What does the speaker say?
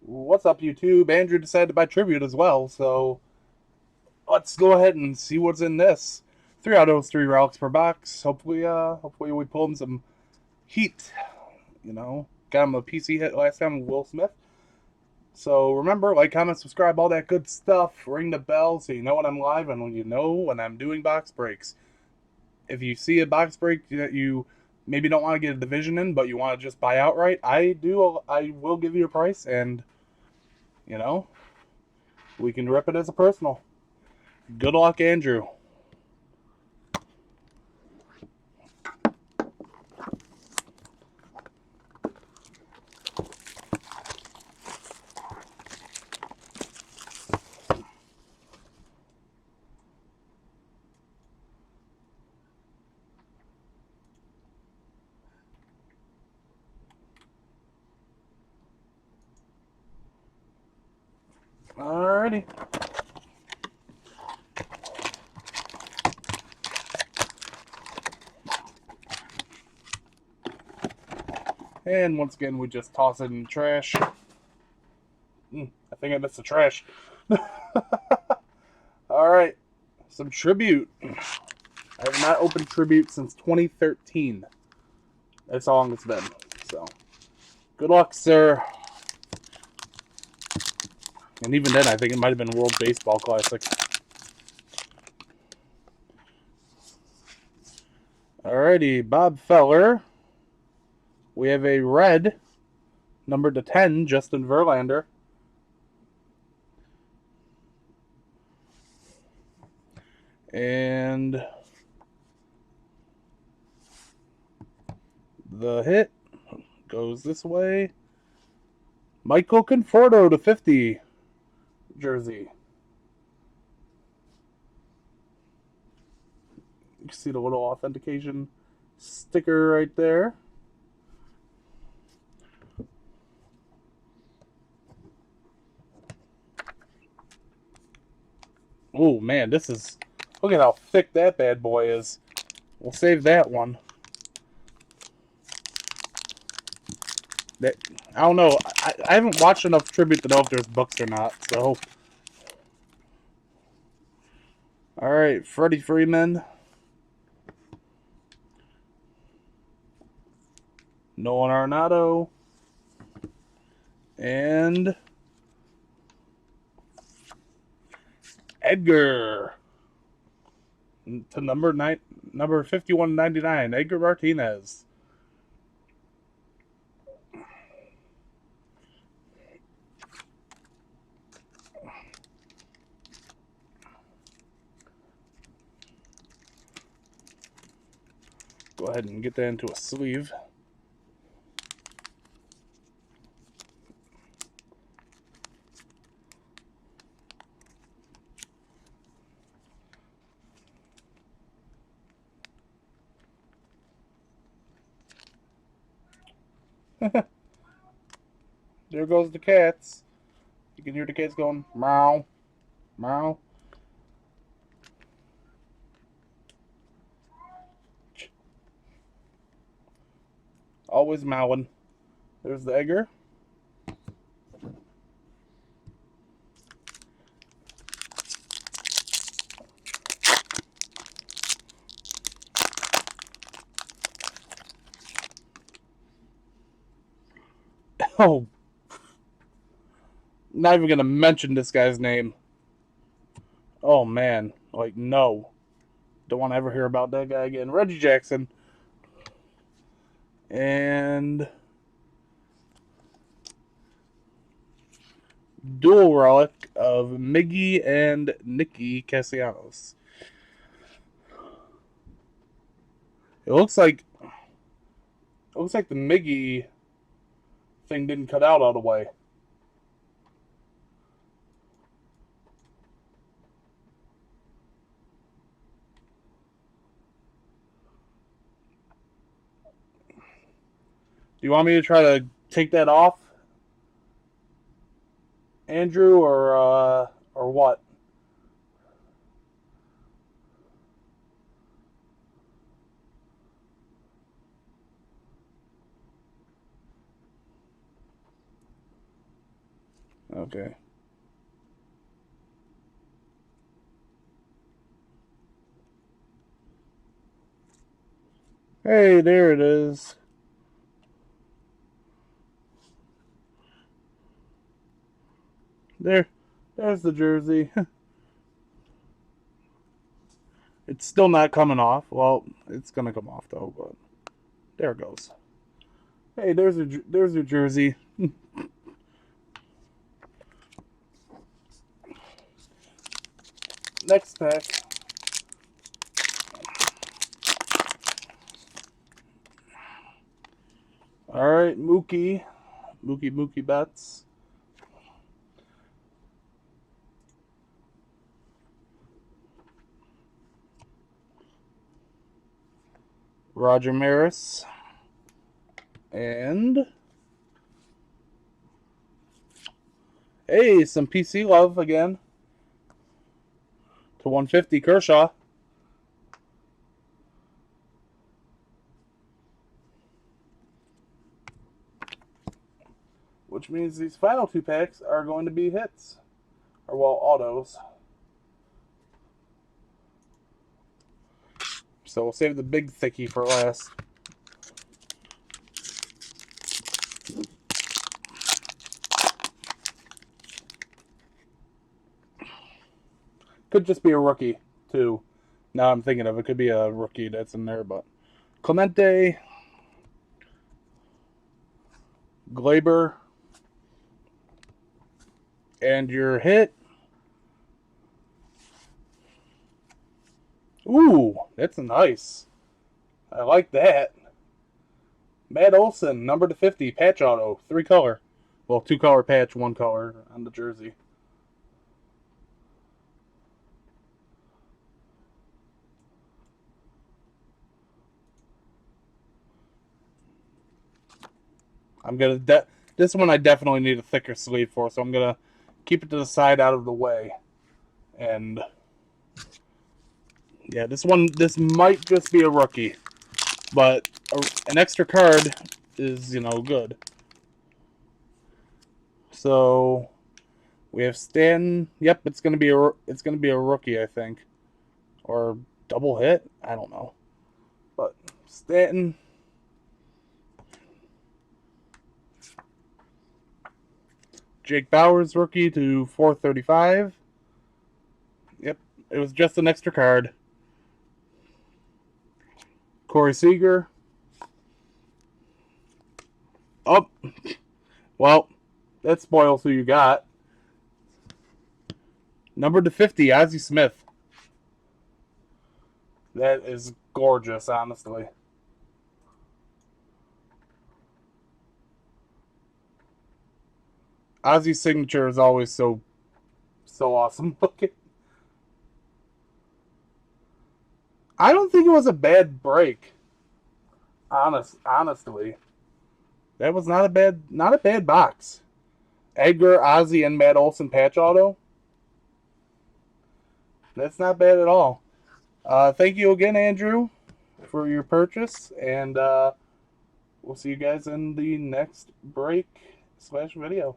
What's up, YouTube? Andrew decided to buy Tribute as well, so let's go ahead and see what's in this. 3 autos, 3 relics per box. Hopefully we pull him some heat. Got him a PC hit last time with Will Smith. So remember, like, comment, subscribe, all that good stuff. Ring the bell so you know when I'm live and when you know when I'm doing box breaks. If you see a box break that you maybe don't want to get a division in, but you want to just buy outright, I will give you a price, and you know we can rip it as a personal. Good luck, Andrew. Alrighty. And once again, we just toss it in the trash. I think I missed the trash. Alright. Some Tribute. I have not opened Tribute since 2013. That's how long it's been. So, good luck, sir. And even then, I think it might have been World Baseball Classic. Alrighty, Bob Feller. We have a red, number to 10, Justin Verlander. And the hit goes this way. Michael Conforto to 50 jersey. You can see the little authentication sticker right there. Oh man, this is, look at how thick that bad boy is. We'll save that one. That, I don't know. I haven't watched enough Tribute to know if there's books or not. So, all right, Freddie Freeman, Nolan Arenado, and Edgar to number 5199, Edgar Martinez. Go ahead and get that into a sleeve. There goes the cats. You can hear the cats going meow, meow. Always mowing. There's the Edgar. Oh, not even gonna mention this guy's name. Oh man, like no, don't want to ever hear about that guy again. Reggie Jackson and dual relic of Miggy and Nicky Castellanos. It looks like the Miggy thing didn't cut out all the way. Do you want me to try to take that off, Andrew, or what? Okay. Hey, there it is. There's the jersey. It's still not coming off. Well, it's gonna come off though, but there it goes. Hey, there's your jersey. Next pack. All right, Mookie Betts. Roger Maris. And hey, some PC love again. To 150 Kershaw. Which means these final two packs are going to be hits. Or, well, autos. So we'll save the big thickie for last. Could just be a rookie, too. Now I'm thinking of it. Could be a rookie that's in there, but Clemente, Glaber, and your hit. Ooh, that's nice. I like that. Matt Olson, number to 50, patch auto, 3-color. Well, 2-color patch, 1-color on the jersey. I'm gonna this one I definitely need a thicker sleeve for, so I'm gonna keep it to the side, out of the way. And yeah, this might just be a rookie, but an extra card is good. So we have Stanton. Yep, it's gonna be a rookie, I think, or double hit. I don't know, but Stanton. Jake Bauers rookie to 435. Yep, it was just an extra card. Corey Seager. Oh, well, that spoils who you got. Number to 50, Ozzie Smith. That is gorgeous, honestly. Ozzie's signature is always so awesome looking. I don't think it was a bad break. Honestly, that was not a bad box. Edgar, Ozzie, and Matt Olson patch auto. That's not bad at all. Thank you again, Andrew, for your purchase, and we'll see you guys in the next break /video.